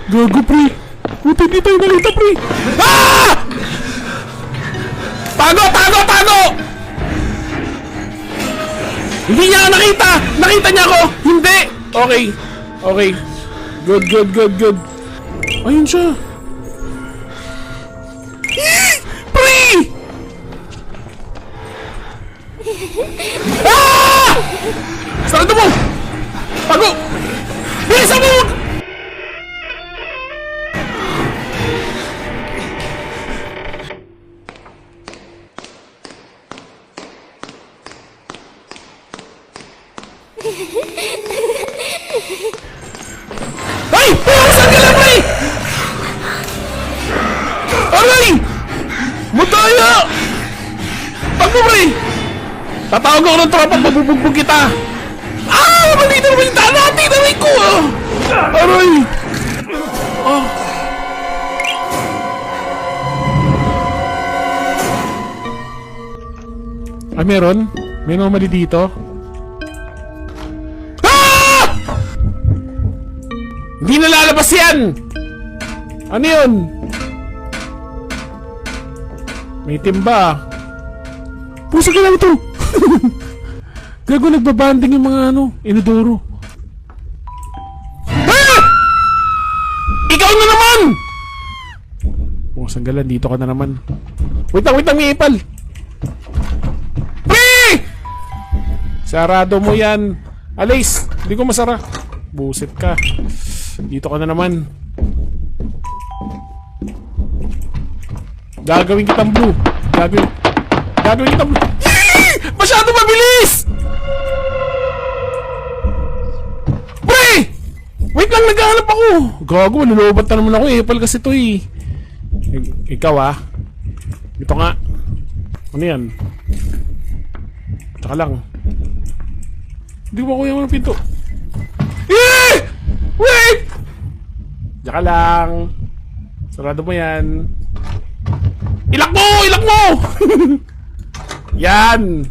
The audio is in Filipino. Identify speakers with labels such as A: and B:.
A: Gago, pre. Puti, di tayo nakita, pre. Ah! Tago, tago, tago! Hindi niya ako nakita! Nakita niya ako! Hindi! Okay. Okay. Good, good, good, good. Ayun siya. Pre! Ah! Sarado mo! Tago! Bilisan mo! Ay! Saan ka lang, pre? Aray! Mataya! Tago, pre! Tatawag ako ng tropa, pabubugbog kita! Ah! Malito naman yung tala! Tinaray ko! Ah! Aray! Ah! Ah, meron? May anomaly dito? Ah! Hindi na lalabas yan! Ano yun? May timba. Pusa ka lang ito! Gago, nagbabanding yung mga inodoro. Ah! Ikaw na naman! Oh, sanggalan, dito ka na naman. Wait lang, may ipal. Pre! Sarado mo yan. Alis, hindi ko masara. Buset ka. Dito ka na naman. Gagawin kitang blue. Gagawin kitang blue. Masyado mabilis! Pre! Wait lang, naghahanap ako. Gago, malulubat na naman ako. Epal kasi to eh. Ikaw ah. Ito nga. Ano yan? Tsaka lang. Hindi ko makuha ng pinto. Eh! Wait! Tsaka lang. Sarado mo yan. Ilak mo! Ilak mo! Yan!